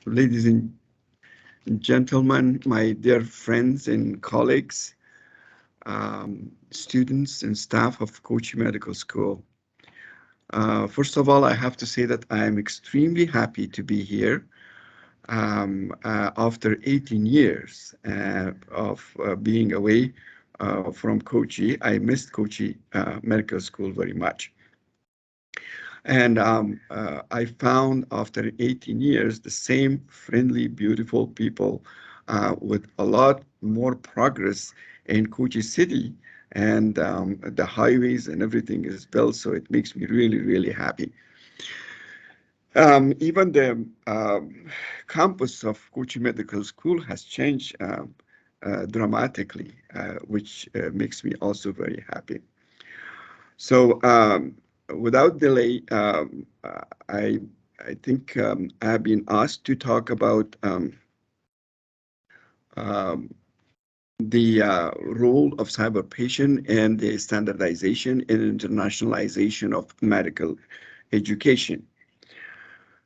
Ladies and gentlemen, my dear friends and colleagues, students and staff of Kochi Medical School. First of all, I have to say that I am extremely happy to be here after 18 years of being away from Kochi. I missed Kochi Medical School very much. And I found after 18 years, the same friendly, beautiful people with a lot more progress in Kochi City, and the highways and everything is built, so it makes me really, really happy. Even the campus of Kochi Medical School has changed dramatically, which makes me also very happy. So without delay, I think I've been asked to talk about the role of CyberPatient and the standardization and internationalization of medical education.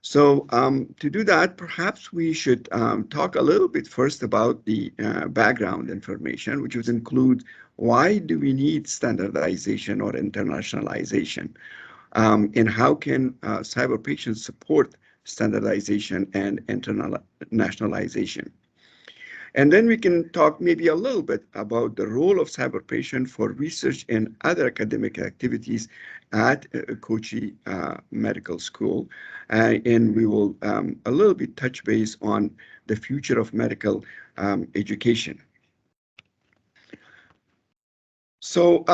So to do that, perhaps we should talk a little bit first about the background information, which would include why do we need standardization or internationalization, and how can CyberPatient support standardization and internationalization. And then we can talk maybe a little bit about the role of CyberPatient for research and other academic activities at Kochi Medical School. And we will a little bit touch base on the future of medical education. So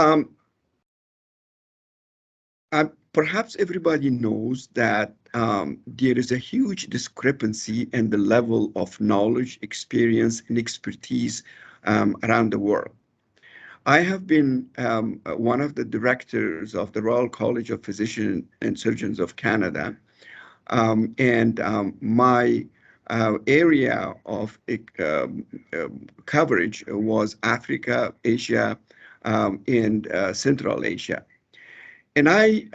perhaps everybody knows that there is a huge discrepancy in the level of knowledge, experience, and expertise around the world. I have been one of the directors of the Royal College of Physicians and Surgeons of Canada, and my area of coverage was Africa, Asia, and Central Asia. And I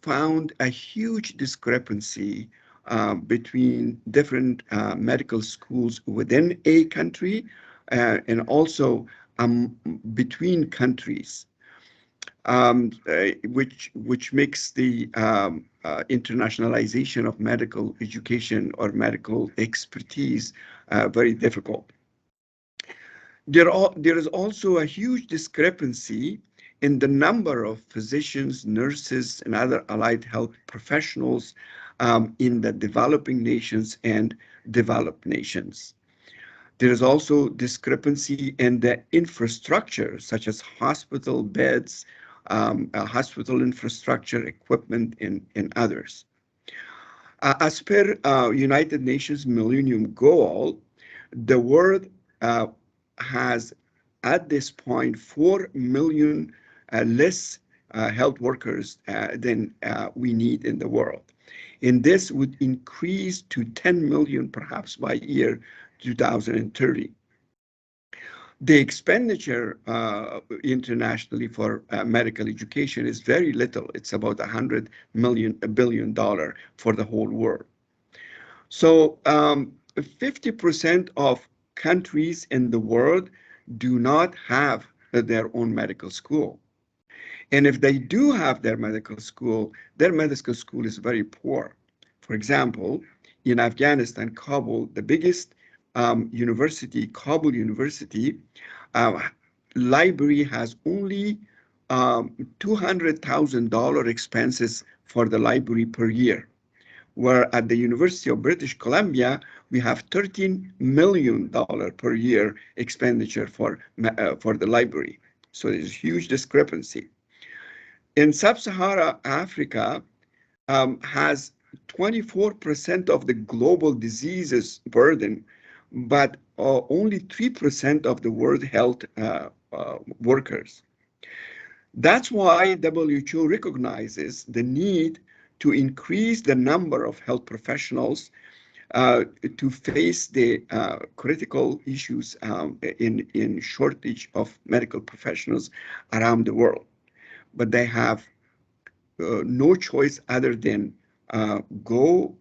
found a huge discrepancy between different medical schools within a country and also between countries, which makes the internationalization of medical education or medical expertise very difficult. There is also a huge discrepancy in the number of physicians, nurses, and other allied health professionals in the developing nations and developed nations. There is also discrepancy in the infrastructure, such as hospital beds, hospital infrastructure, equipment, and others. As per United Nations Millennium Goal, the world has at this point 4 million less health workers than we need in the world. And this would increase to 10 million perhaps by year 2030. The expenditure internationally for medical education is very little. It's about $100 billion for the whole world. So 50% of countries in the world do not have their own medical school. And if they do have their medical school is very poor. For example, in Afghanistan, Kabul, the biggest university, Kabul University, library has only $200,000 expenses for the library per year, where at the University of British Columbia, we have $13 million per year expenditure for the library. So there's a huge discrepancy. In Sub-Saharan Africa has 24% of the global diseases burden, but only 3% of the world health workers. That's why WHO recognizes the need to increase the number of health professionals to face the critical issues in shortage of medical professionals around the world. But they have no choice other than go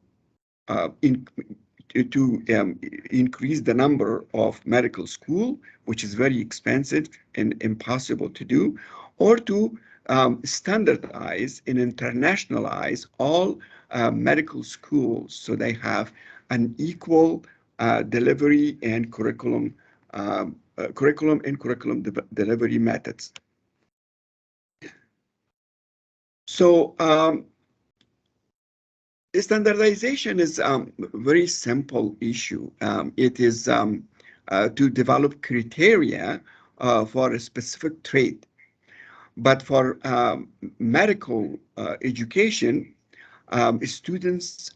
in, to increase the number of medical school, which is very expensive and impossible to do, or to standardize and internationalize all medical schools so they have an equal delivery and curriculum delivery methods. So standardization is a very simple issue. It is to develop criteria for a specific trade. But for medical education, students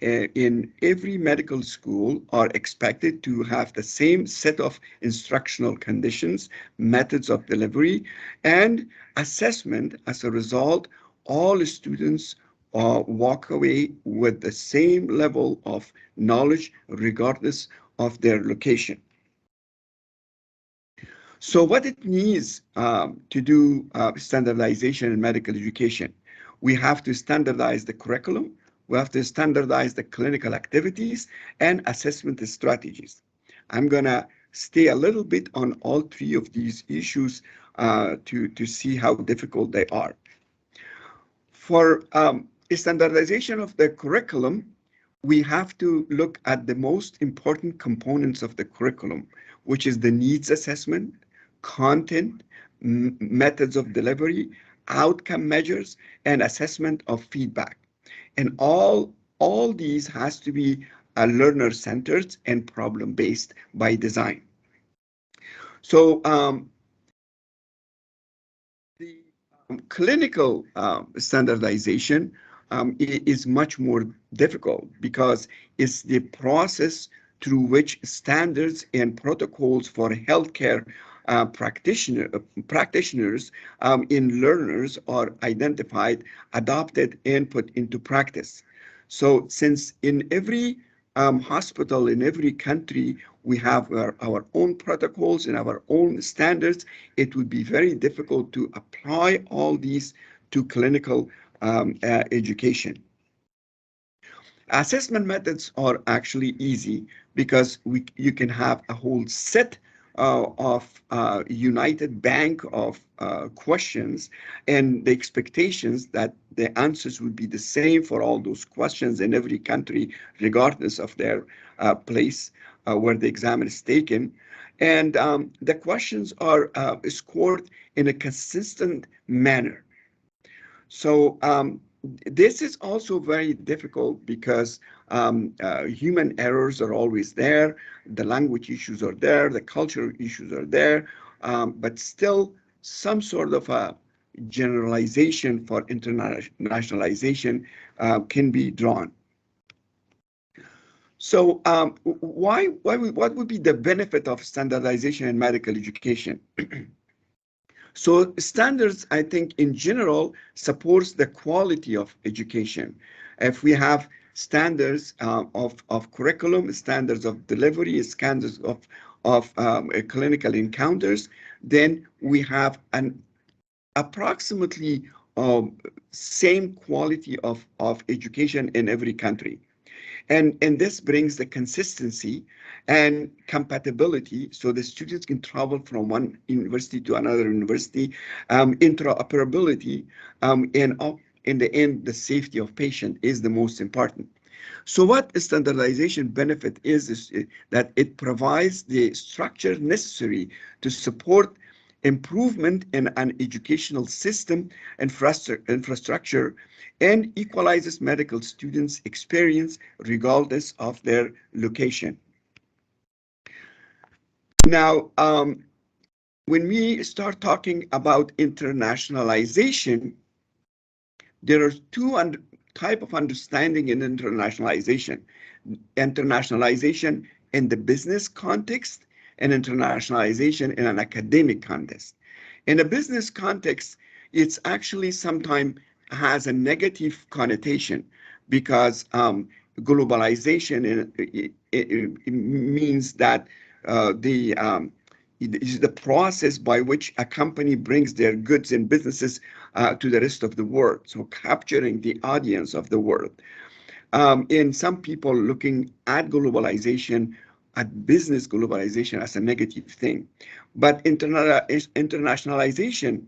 in every medical school are expected to have the same set of instructional conditions, methods of delivery, and assessment. As a result, all students walk away with the same level of knowledge regardless of their location. So what it needs to do standardization in medical education? We have to standardize the curriculum, we have to standardize the clinical activities and assessment strategies. I'm gonna stay a little bit on all three of these issues to see how difficult they are. For standardization of the curriculum, we have to look at the most important components of the curriculum, which is the needs assessment, content, methods of delivery, outcome measures, and assessment of feedback. And all these has to be learner-centered and problem-based by design. So the clinical standardization is much more difficult because it's the process through which standards and protocols for healthcare practitioners in learners are identified, adopted, and put into practice. So since in every hospital, in every country, we have our own protocols and our own standards, it would be very difficult to apply all these to clinical education. Assessment methods are actually easy because you can have a whole set of united bank of questions, and the expectations that the answers would be the same for all those questions in every country, regardless of their place where the exam is taken. And the questions are scored in a consistent manner. So this is also very difficult because human errors are always there, the language issues are there, the cultural issues are there, but still some sort of a generalization for internationalization can be drawn. So what would be the benefit of standardization in medical education? So standards, I think, in general, supports the quality of education. If we have standards of curriculum, standards of delivery, standards of clinical encounters, then we have an approximately same quality of education in every country. And this brings the consistency and compatibility so the students can travel from one university to another university, interoperability, and in the end, the safety of patient is the most important. So what standardization benefit is that it provides the structure necessary to support improvement in an educational system infrastructure and equalizes medical students' experience regardless of their location. Now, when we start talking about internationalization, there are two types of understanding in internationalization. Internationalization in the business context and internationalization in an academic context. In a business context, it's actually sometimes has a negative connotation because globalization it means that it is the process by which a company brings their goods and businesses to the rest of the world, so capturing the audience of the world. And some people looking at globalization, at business globalization as a negative thing. But internationalization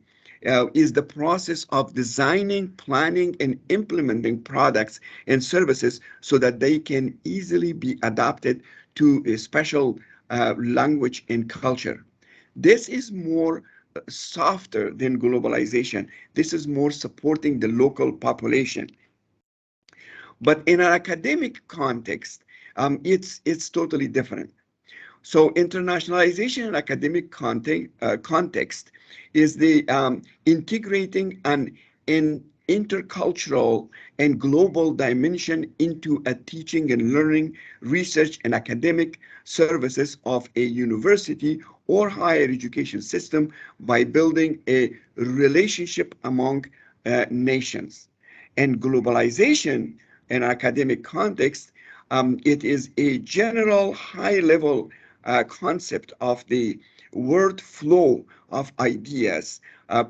is the process of designing, planning, and implementing products and services so that they can easily be adapted to a special language and culture. This is more softer than globalization. This is more supporting the local population. But in an academic context, it's totally different. So internationalization in academic context is the integrating an intercultural and global dimension into a teaching and learning, research and academic services of a university or higher education system by building a relationship among nations. And globalization in academic context, it is a general high-level concept of the word flow of ideas,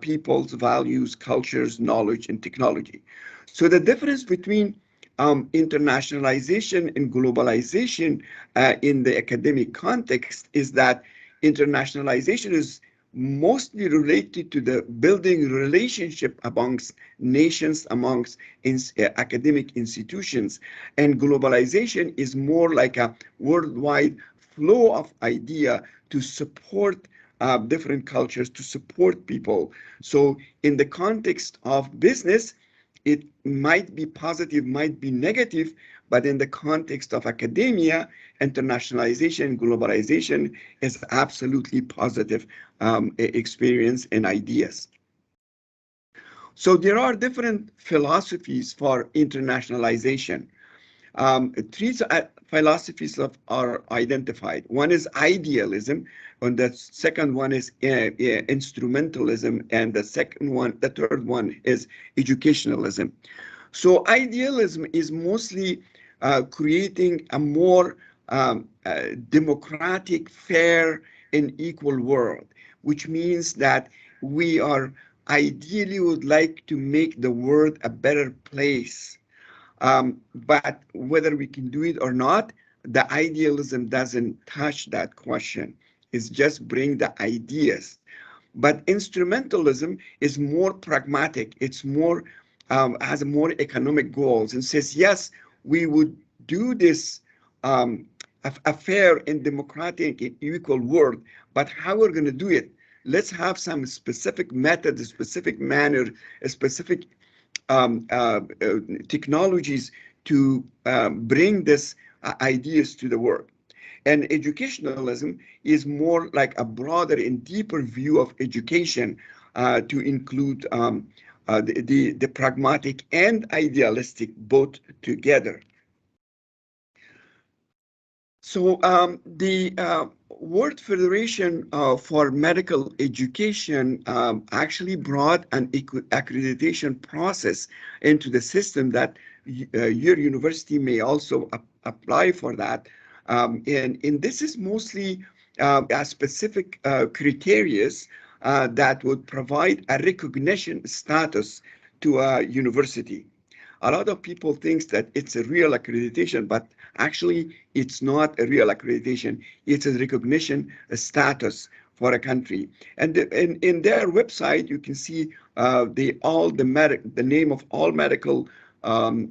people's values, cultures, knowledge, and technology. So the difference between internationalization and globalization in the academic context is that internationalization is mostly related to the building relationship amongst nations, amongst academic institutions, and globalization is more like a worldwide flow of idea to support different cultures, to support people. So in the context of business, it might be positive, might be negative, but in the context of academia, internationalization, globalization is absolutely positive experience and ideas. So there are different philosophies for internationalization. Three philosophies are identified. One is idealism, and the second one is instrumentalism, and the third one is educationalism. So idealism is mostly creating a more democratic, fair, and equal world, which means that we are ideally would like to make the world a better place. But whether we can do it or not, the idealism doesn't touch that question. It's just bring the ideas. But instrumentalism is more pragmatic. It's more has more economic goals and says, yes, we would do this a fair and democratic and equal world, but how we're going to do it? Let's have some specific method, a specific manner, a specific technologies to bring this ideas to the world. And educationalism is more like a broader and deeper view of education to include the pragmatic and idealistic both together. So the World Federation for Medical Education actually brought an accreditation process into the system that your university may also apply for that. And this is mostly a specific criteria that would provide a recognition status to a university. A lot of people think that it's a real accreditation, but actually it's not a real accreditation. It's a recognition, a status for a country. And in their website, you can see the name of all medical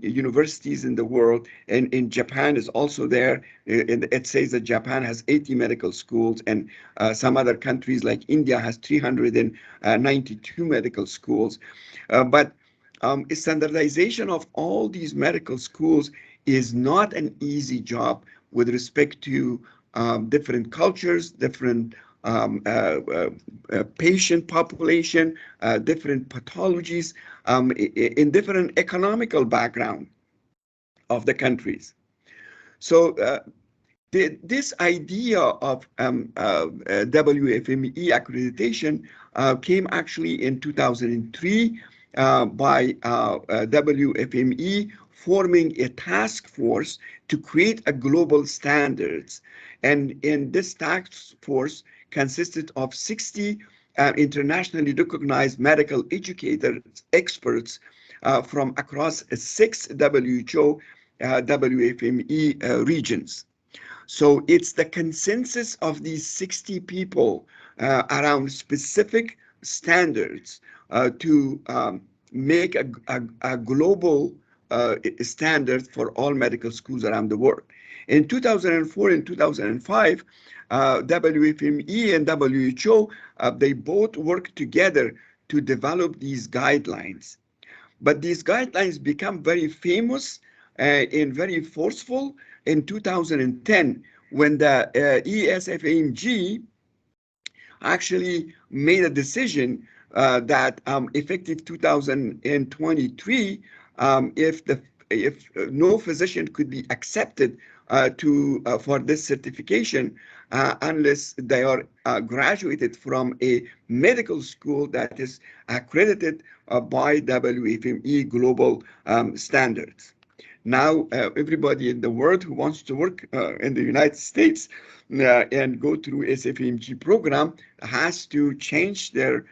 universities in the world. And in Japan is also there. It says that Japan has 80 medical schools, and some other countries like India has 392 medical schools. But standardization of all these medical schools is not an easy job with respect to different cultures, different patient population, different pathologies, in different economical background of the countries. So this idea of WFME accreditation came actually in 2003 by WFME forming a task force to create a global standards. And in this task force consisted of 60 internationally recognized medical educators, experts from across 6 WHO WFME regions. So it's the consensus of these 60 people around specific standards to make a global standard for all medical schools around the world. In 2004 and 2005, WFME and WHO, they both worked together to develop these guidelines. But these guidelines become very famous and very forceful in 2010 when the ESFAMG actually made a decision that effective 2023, if no physician could be accepted for this certification unless they are graduated from a medical school that is accredited by WFME global standards. Now, everybody in the world who wants to work in the United States and go through SFMG program has to change their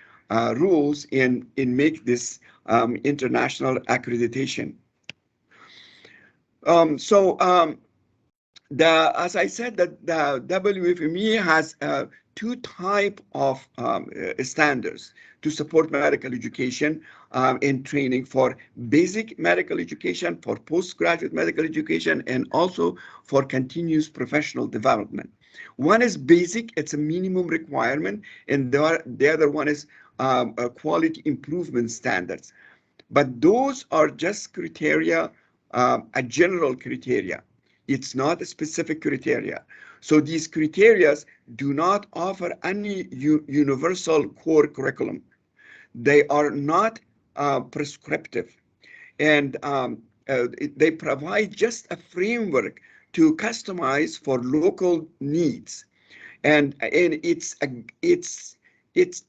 rules in make this international accreditation. As I said, that the WFME has two types of standards to support medical education and training: for basic medical education, for postgraduate medical education, and also for continuous professional development. One is basic, it's a minimum requirement, and the other one is quality improvement standards. But those are just criteria, a general criteria. It's not a specific criteria. So these criteria do not offer any universal core curriculum. They are not prescriptive, and they provide just a framework to customize for local needs. And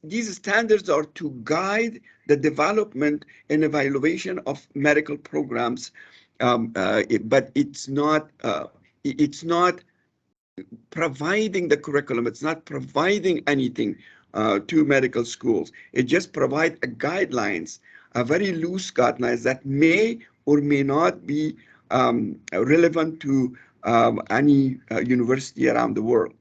these standards are to guide the development and evaluation of medical programs, but it's not providing the curriculum. It's not providing anything to medical schools. It just provides guidelines, a very loose guidelines that may or may not be relevant to any university around the world.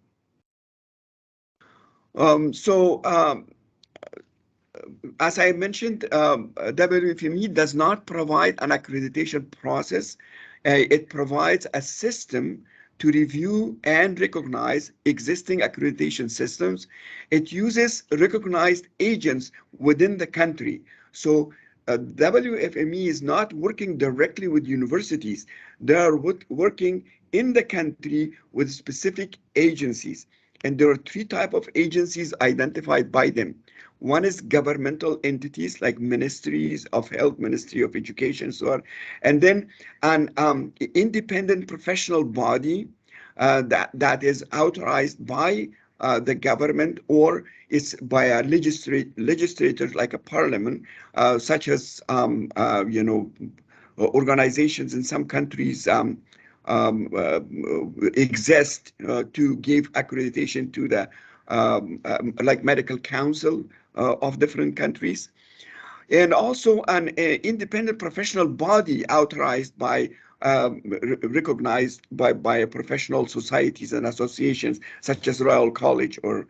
As I mentioned, WFME does not provide an accreditation process. It provides a system to review and recognize existing accreditation systems. It uses recognized agents within the country. So WFME is not working directly with universities. They are working in the country with specific agencies. And there are three types of agencies identified by them. One is governmental entities like ministries of health, Ministry of Education, so on. And then an independent professional body that is authorized by the government, or it's by a legislator like a parliament, such as organizations in some countries exist to give accreditation to the like medical council of different countries, and also an independent professional body authorized by recognized by professional societies and associations such as Royal College or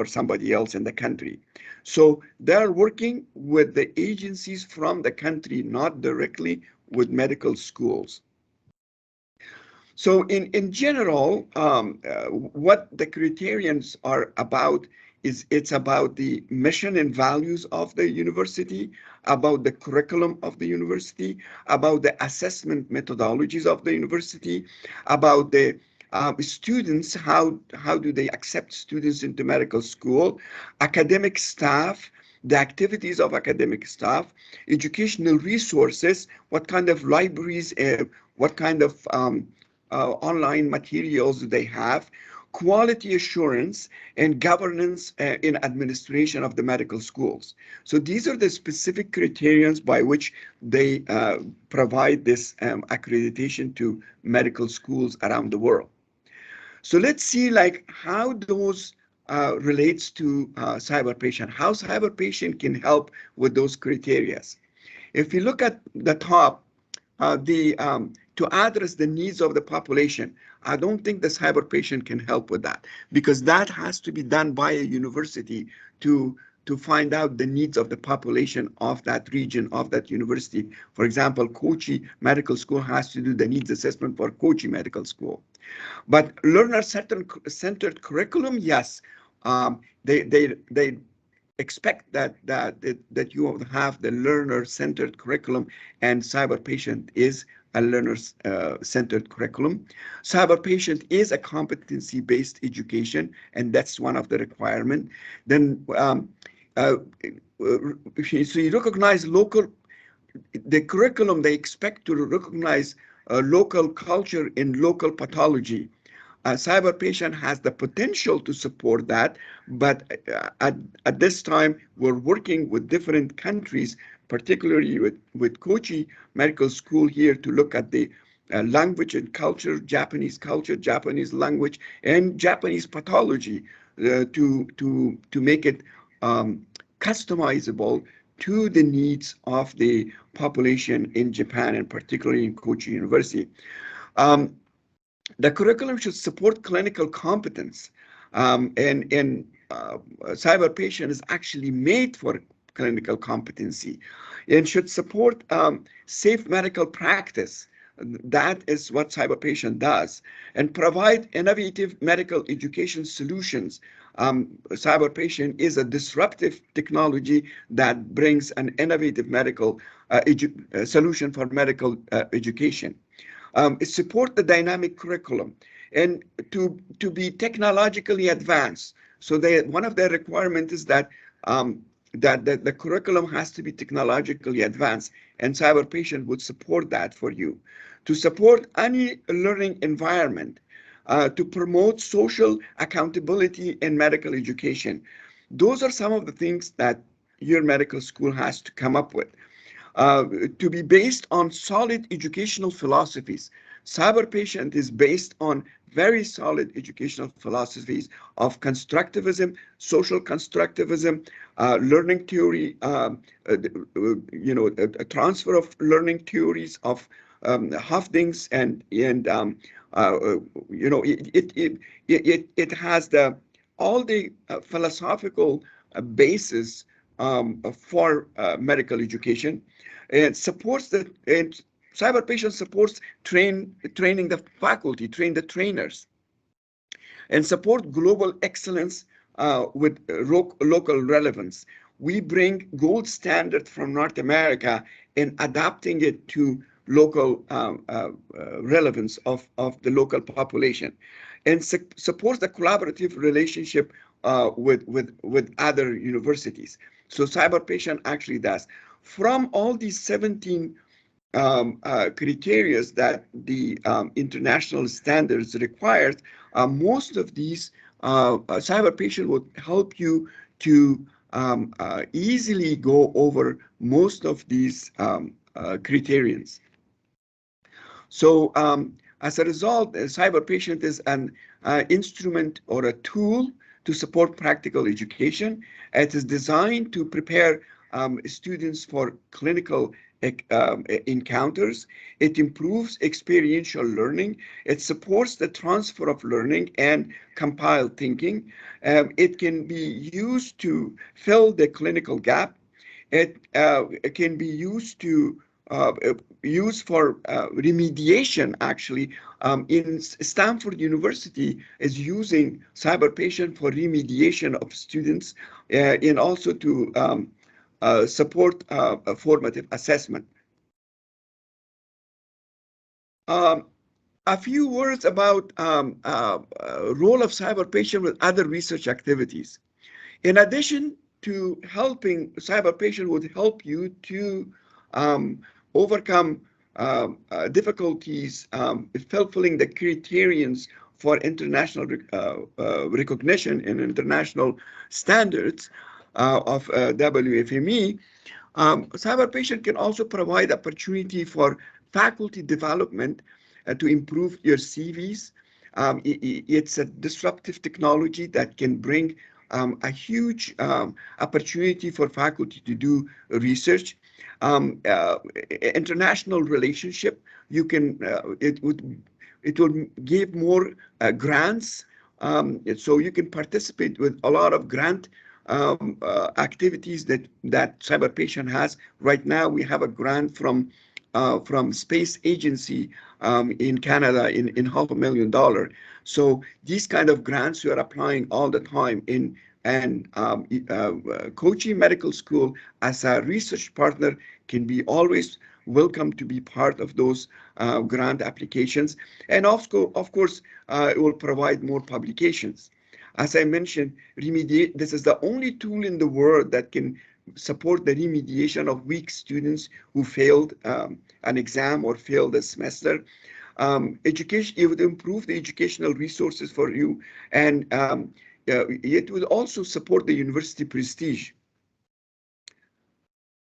somebody else in the country. So they're working with the agencies from the country, not directly with medical schools. So in general, what the criterions are about is it's about the mission and values of the university, about the curriculum of the university, about the assessment methodologies of the university, about the students, how do they accept students into medical school, academic staff, the activities of academic staff, educational resources, what kind of libraries, what kind of online materials they have, quality assurance, and governance in administration of the medical schools. So these are the specific criterions by which they provide this accreditation to medical schools around the world. So let's see like how those relates to CyberPatient, how CyberPatient can help with those criteria. If you look at the top, the to address the needs of the population. I don't think the CyberPatient can help with that, because that has to be done by a university to find out the needs of the population of that region, of that university. For example, Kochi Medical School has to do the needs assessment for Kochi Medical School. But learner-centered curriculum, yes, they expect that you have the learner-centered curriculum, and CyberPatient is a learner-centered curriculum. CyberPatient is a competency-based education, and that's one of the requirements. Then, so you recognize the curriculum, they expect to recognize local culture in local pathology. CyberPatient has the potential to support that, but at this time, we're working with different countries, particularly with Kochi Medical School here, to look at the language and culture, Japanese language, and Japanese pathology to make it customizable to the needs of the population in Japan, and particularly in Kochi University. The curriculum should support clinical competence, and CyberPatient is actually made for clinical competency, and should support safe medical practice. That is what CyberPatient does, and provide innovative medical education solutions. CyberPatient is a disruptive technology that brings an innovative medical solution for medical education. It supports the dynamic curriculum, and to be technologically advanced. So one of their requirements is that the curriculum has to be technologically advanced, and CyberPatient would support that for you. To support any learning environment, to promote social accountability in medical education. Those are some of the things that your medical school has to come up with. To be based on solid educational philosophies. CyberPatient is based on very solid educational philosophies of constructivism, social constructivism, learning theory, a transfer of learning theories of Hofding's, and it has all the philosophical basis for medical education. And CyberPatient supports training the faculty, train the trainers, and support global excellence with local relevance. We bring gold standard from North America and adapting it to local relevance of the local population, and supports the collaborative relationship with other universities. So CyberPatient actually does. From all these 17 criteria that the international standards requires, most of these CyberPatient would help you to easily go over most of these criterions. So as a result, CyberPatient is an instrument or a tool to support practical education. It is designed to prepare students for clinical encounters. It improves experiential learning. It supports the transfer of learning and compiled thinking. It can be used to fill the clinical gap. It can be used to use for remediation. Actually, in Stanford University is using CyberPatient for remediation of students, and also to support a formative assessment. A few words about role of CyberPatient with other research activities. In addition to helping, CyberPatient would help you to overcome difficulties fulfilling the criterions for international recognition and international standards of WFME. CyberPatient can also provide opportunity for faculty development to improve your CVs. It's a disruptive technology that can bring a huge opportunity for faculty to do research. Um, uh, International relationship, you can it would give more grants, so you can participate with a lot of grant activities that CyberPatient has. Right now, we have a grant from Space Agency in Canada in $500,000. So these kind of grants we are applying all the time in. And Kochi Medical School, as a research partner, can be always welcome to be part of those grant applications. And also, of course, it will provide more publications. As I mentioned, this is the only tool in the world that can support the remediation of weak students who failed an exam or failed a semester. Education, it would improve the educational resources for you, and it would also support the university prestige.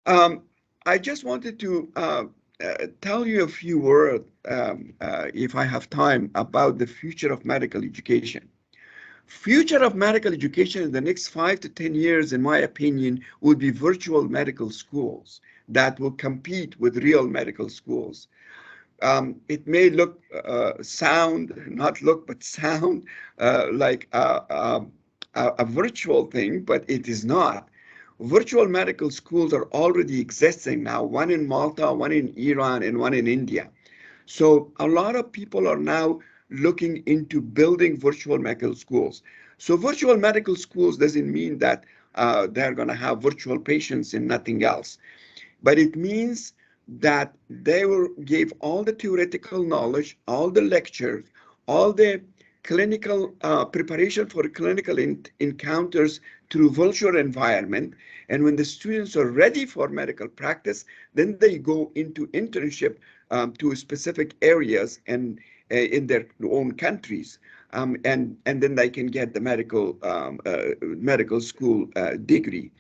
Um, I just wanted to tell you a few words, if I have time, about the future of medical education. Future of medical education in the next 5 to 10 years, in my opinion, would be virtual medical schools that will compete with real medical schools. It may look sound, not look, but sound like a virtual thing, but it is not. Virtual medical schools are already existing now, one in Malta, one in Iran, and one in India. So a lot of people are now looking into building virtual medical schools. So virtual medical schools doesn't mean that they're going to have virtual patients and nothing else, but it means that they will give all the theoretical knowledge, all the lectures, all the clinical preparation for clinical encounters through virtual environment. And when the students are ready for medical practice, then they go into internship to specific areas and in their own countries. And then they can get the medical school degree.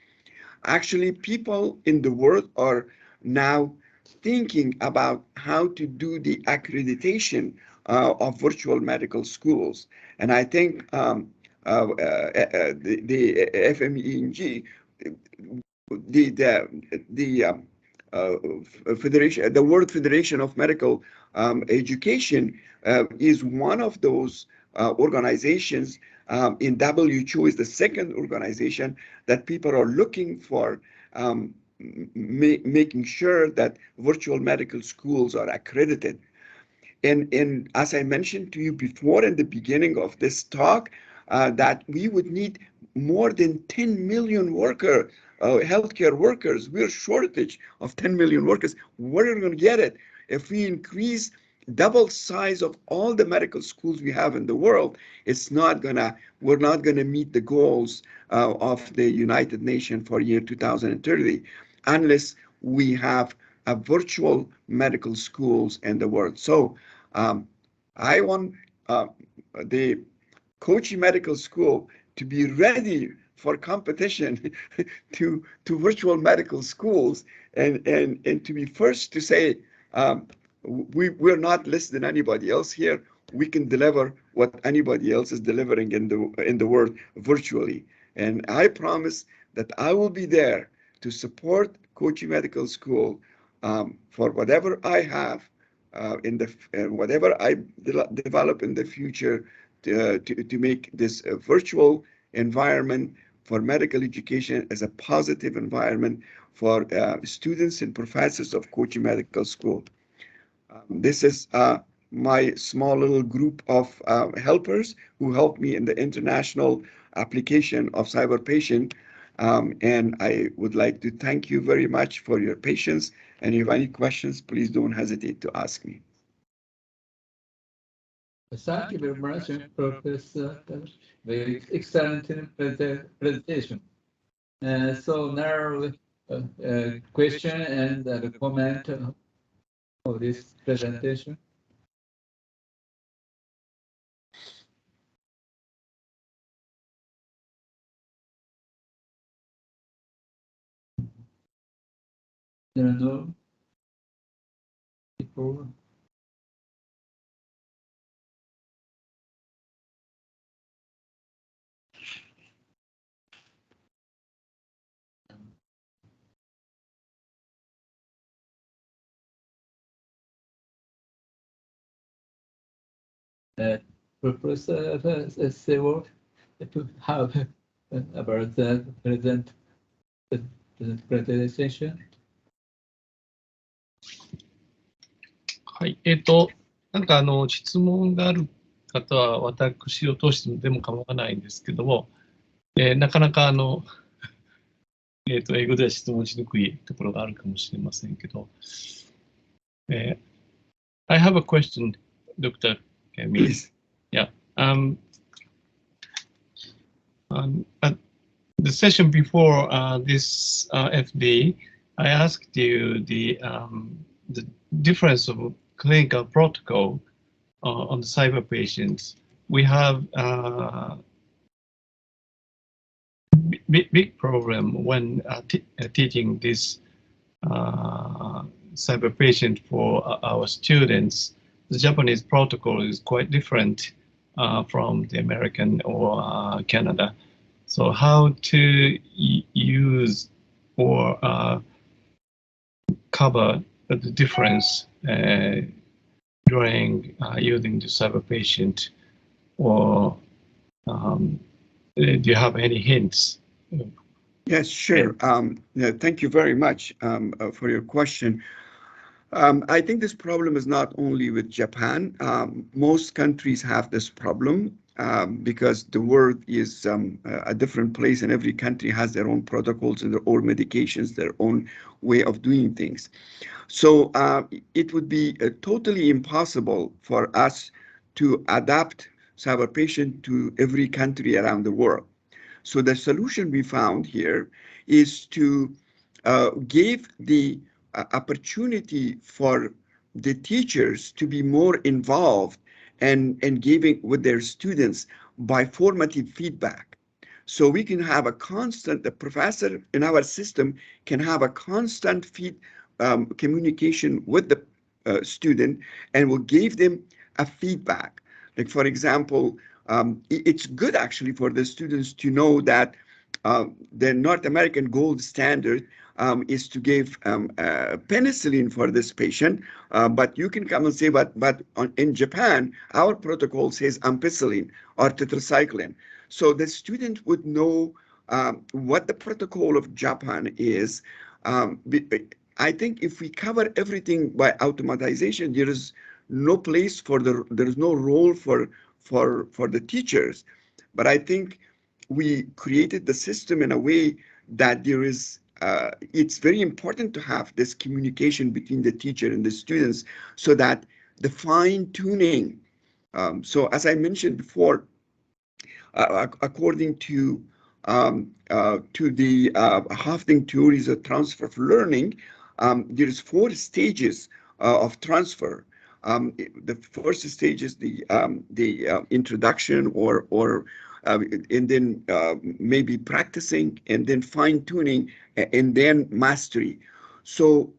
Actually, people in the world are now thinking about how to do the accreditation of virtual medical schools. And I think the FMENG, the Federation, the World Federation of Medical Education, is one of those organizations. In WHO is the second organization that people are looking for, making sure that virtual medical schools are accredited. And as I mentioned to you before in the beginning of this talk, that we would need more than 10 million healthcare workers. We're shortage of 10 million workers. Where are we going to get it? If we increase double size of all the medical schools we have in the world, we're not gonna meet the goals of the United Nations for year 2030 unless we have a virtual medical schools in the world. So um, I want the Kochi Medical School to be ready for competition to virtual medical schools, and to be first to say, we're not less than anybody else here. We can deliver what anybody else is delivering in the world virtually. And I promise that I will be there to support Kochi Medical School for whatever I have whatever I develop in the future to make this virtual environment for medical education as a positive environment for students and professors of Kochi Medical School. This is my small little group of helpers who helped me in the international application of CyberPatient. And I would like to thank you very much for your patience. And if you have any questions, please don't hesitate to ask me. Thank you very much, Professor. Very excellent presentation. So now, question and comment of this presentation. There are no people. Professor Seward, how about the present presentation? はい、なんか質問がある方は私を通してでも構わないんですけども、なかなか英語では質問しにくいところがあるかもしれませんけど、I have a question, Dr. Qayumi. Please. Yeah. At the session before this FD, I asked you the difference of clinical protocol on the cyber patients. We have big problem when teaching this cyber patient for our students. The Japanese protocol is quite different from the American or Canada. So how to use or cover the difference during using the cyber patient, or do you have any hints? Yes, sure. Thank you very much for your question. I think this problem is not only with Japan. Most countries have this problem because the world is a different place, and every country has their own protocols and their own medications, their own way of doing things. So it would be totally impossible for us to adapt CyberPatient to every country around the world. So the solution we found here is to give the opportunity for the teachers to be more involved and giving with their students by formative feedback. So we can have a constant, the professor in our system can have a constant communication with the student and will give them a feedback. Like, for example, it's good actually for the students to know that the North American gold standard is to give penicillin for this patient, but you can come and say, but in Japan, our protocol says ampicillin or tetracycline. So the student would know what the protocol of Japan is. I think if we cover everything by automatization, there is no place for there is no role for the teachers. But I think we created the system in a way that there is it's very important to have this communication between the teacher and the students so that the fine-tuning. So as I mentioned before, according to the Hafting theories of transfer of learning, there's 4 stages of transfer. The first stage is the introduction or and then maybe practicing, and then fine-tuning, and then mastery. So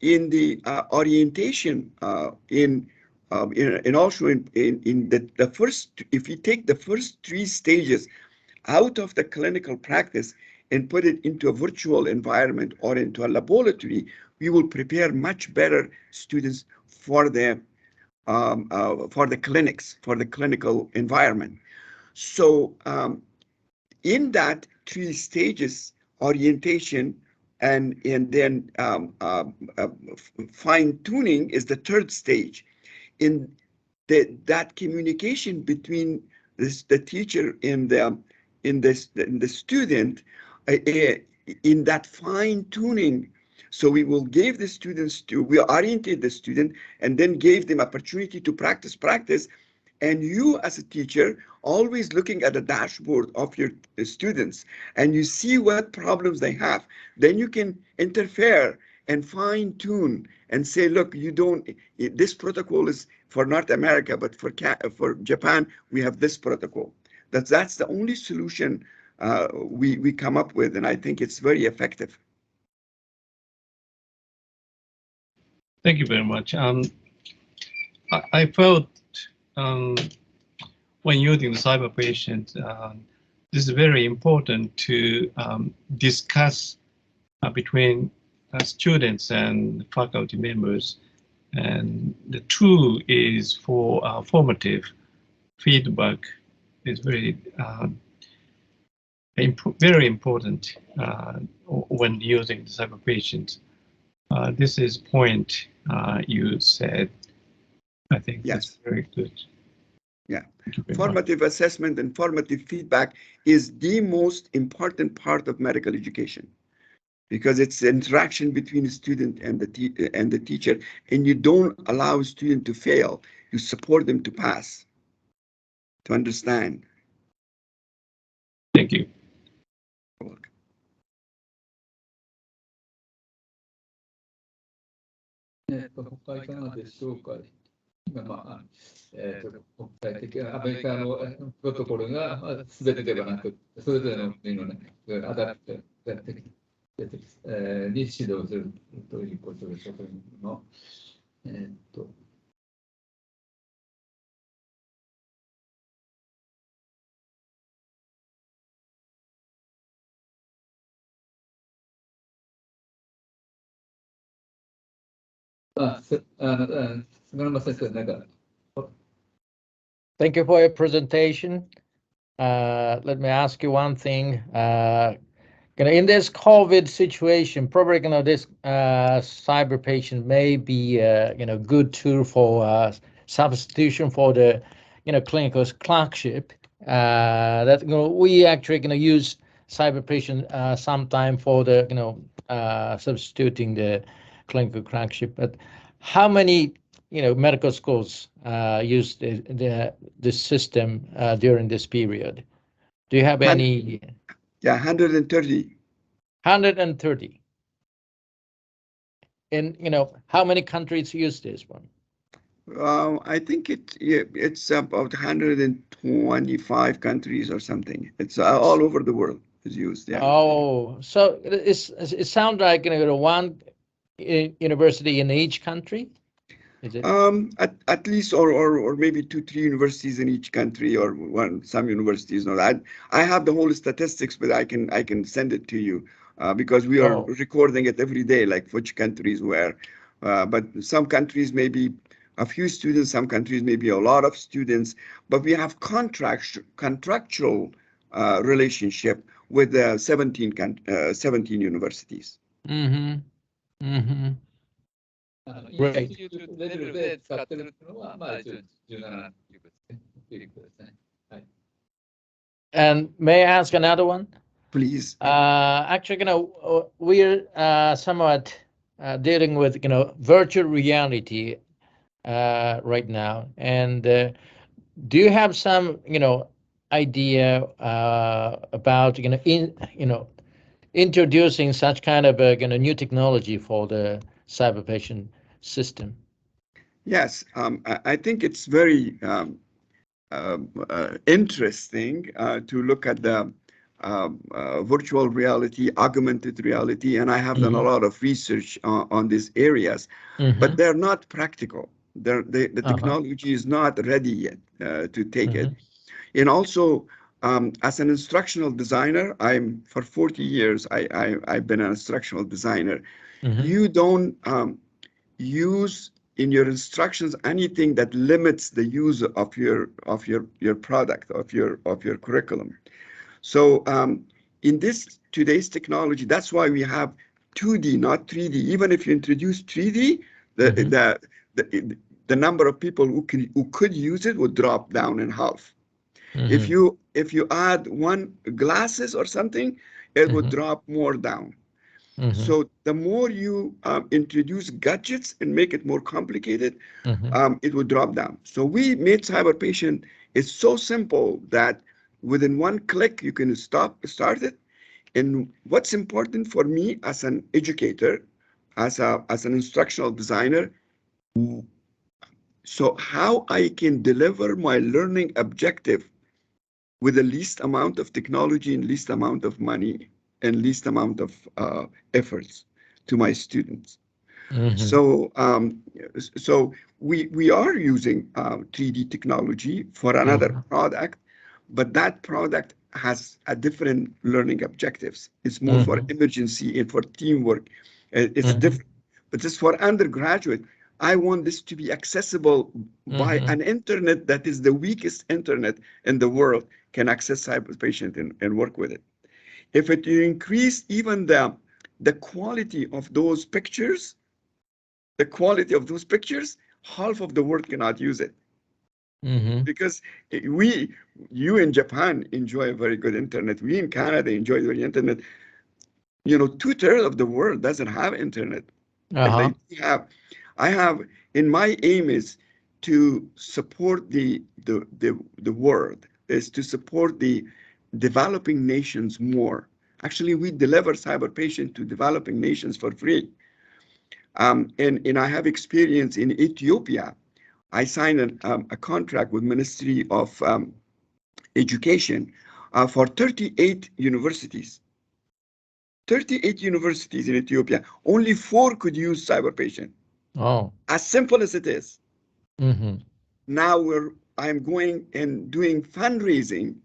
in the orientation, and also in the first, if you take the first 3 stages out of the clinical practice and put it into a virtual environment or into a laboratory, we will prepare much better students for the clinics, for the clinical environment. So in that 3 stages, orientation and then fine-tuning is the 3rd stage. In that communication between the teacher and the student, in that fine-tuning, so we will give the students we orientate the student and then gave them opportunity to practice. And you as a teacher, always looking at the dashboard of your students, and you see what problems they have. Then you can interfere and fine tune and say, look, this protocol is for North America, but for Japan, we have this protocol. That's the only solution we come up with, and I think it's very effective. Thank you very much. I felt when using the CyberPatient, this is very important to discuss between students and faculty members. And the two is for formative feedback. Is very very important when using the CyberPatient. This is point you said. I think Yes. that's very good. Yeah, formative assessment and formative feedback is the most important part of medical education, because it's the interaction between the student and the teacher, and you don't allow a student to fail. You support them to pass, to understand. Thank you. You're welcome. 他いかがでしょうか。今、国際的なアメリカのプロトコルが全てではなく、それぞれの国のね、アダプトに指導するということでしょうけれども、Thank you for your presentation. Let me ask you one thing. In this COVID situation, probably this CyberPatient may be good tool for substitution for the clinical clerkship. That we actually use CyberPatient sometime for the substituting the clinical clerkship. But how many medical schools use this system during this period? Do you have any? Yeah, 130. 130. And how many countries use this one? I think it's about 125 countries or something. It's all over the world is used. Yeah. Oh, so it sounds like one university in each country. Is it? At least, or maybe 2-3 universities in each country, or some universities. No, I have the whole statistics, but I can send it to you because we are recording it every day, like which countries where. But some countries maybe a few students, some countries maybe a lot of students. But we have contractual relationship with 17 universities. Mm-hmm. Mm-hmm. Right. And may I ask another one? Please. Actually, we're somewhat dealing with virtual reality right now. And do you have some idea about introducing such kind of a new technology for the CyberPatient system? Yes, I think it's very interesting to look at the virtual reality, augmented reality, and I have done a lot of research on these areas, but they're not practical. The technology is not ready yet to take it. And also, as an instructional designer, for 40 years, I've been an instructional designer. You don't use in your instructions anything that limits the use of your product, of your curriculum. So in today's technology, that's why we have 2D, not 3D. Even if you introduce 3D, the number of people who could use it would drop down in half. If you add one glasses or something, it would drop more down. So the more you introduce gadgets and make it more complicated, it would drop down. So we made CyberPatient. It's so simple that within one click you can start it. And what's important for me as an educator, as an instructional designer, so how I can deliver my learning objective with the least amount of technology and least amount of money and least amount of efforts to my students. So we are using 3D technology for another product, but that product has a different learning objectives. It's more for emergency and for teamwork. It's different, but just for undergraduate, I want this to be accessible by an internet that is the weakest internet in the world can access CyberPatient and work with it. If it increase even the quality of those pictures, half of the world cannot use it. Because you in Japan enjoy a very good internet. We in Canada enjoy the internet. You know, 2/3 of the world doesn't have internet. And I have, in my aim is to support the world, is to support the developing nations more. Actually, we deliver CyberPatient to developing nations for free. And I have experience in Ethiopia. I signed a contract with Ministry of Education for 38 universities. 38 universities in Ethiopia. Only 4 could use CyberPatient. Oh. As simple as it is. Now I'm going and doing fundraising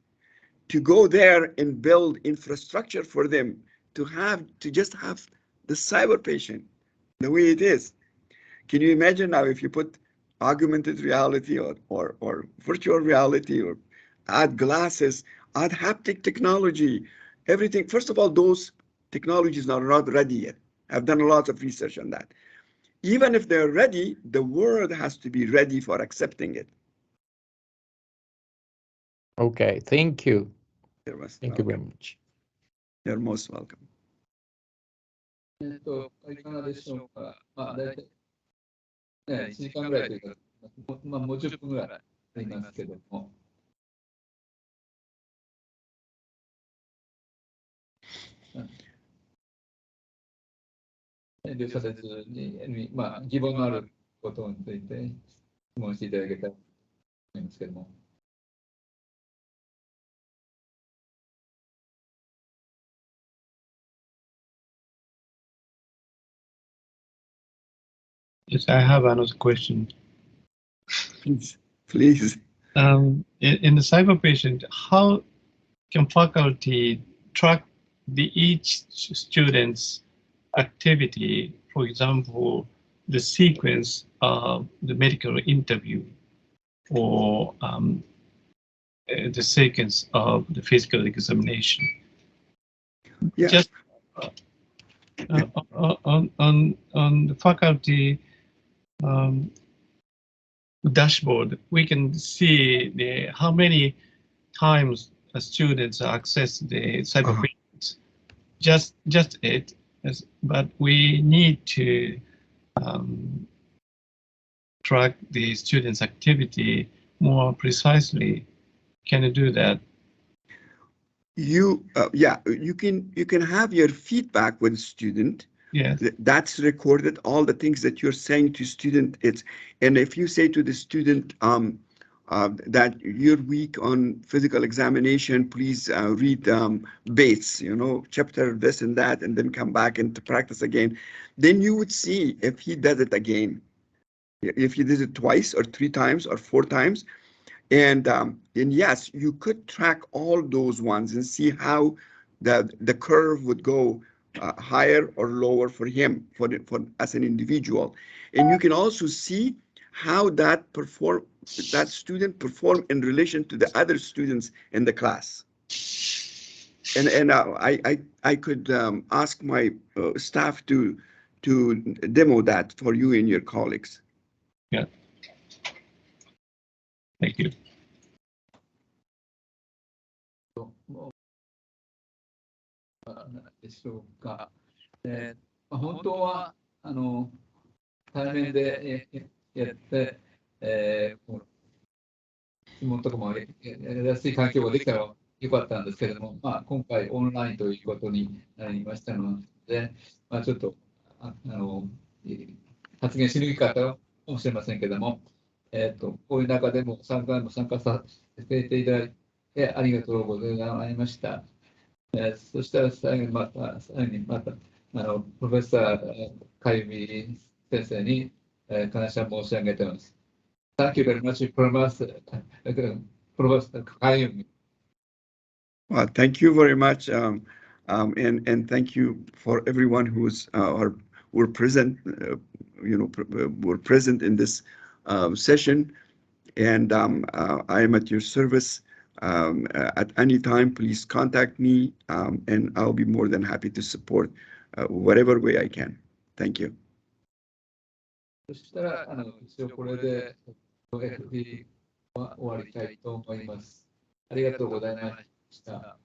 to go there and build infrastructure for them to just have the CyberPatient the way it is. Can you imagine now if you put augmented reality or virtual reality or add glasses, add haptic technology, everything. First of all, those technologies are not ready yet. I've done a lot of research on that. Even if they're ready, the world has to be ready for accepting it. Okay, thank you. Thank you very much. You're most welcome. いかがでしょうか。まあ、大体、1時間ぐらいというか、まあ、もう10分ぐらいありますけども。遠慮されずに、まあ、疑問のあることについて質問していただけたらと思いますけども。Yes, I have another question. Please. In the CyberPatient, how can faculty track each student's activity? For example, the sequence of the medical interview or the sequence of the physical examination. Yeah. Just on the faculty dashboard, we can see how many times students access the CyberPatient. Just it, but we need to track the students' activity more precisely. Can you do that? You can have your feedback with the student. Yes. That's recorded, all the things that you're saying to student. And if you say to the student that you're weak on physical examination, please read Bates, chapter this and that, and then come back and to practice again. Then you would see if he does it again, if he did it twice or 3 times or 4 times. And yes, you could track all those ones and see how the curve would go higher or lower for him, for as an individual. And you can also see how that student perform in relation to the other students in the class. And I could ask my staff to demo that for you and your colleagues. Yeah. Thank you. でしょうか。本当は対面でやって、質問とかもやりやすい環境ができたらよかったんですけれども、まあ、今回オンラインということになりましたので、まあ、ちょっと発言しにくかったかもしれませんけれども、こういう中でも参加させていただいてありがとうございました。そしたら最後にまたプロフェッサーかゆみ先生に感謝申し上げています。Thank you very much, Professor Qayumi. Well, thank you very much, and thank you for everyone who's were present, were present in this session. And I am at your service. At any time, please contact me, and I'll be more than happy to support whatever way I can. Thank you. そしたら、一応これで FD は終わりたいと思います。ありがとうございました。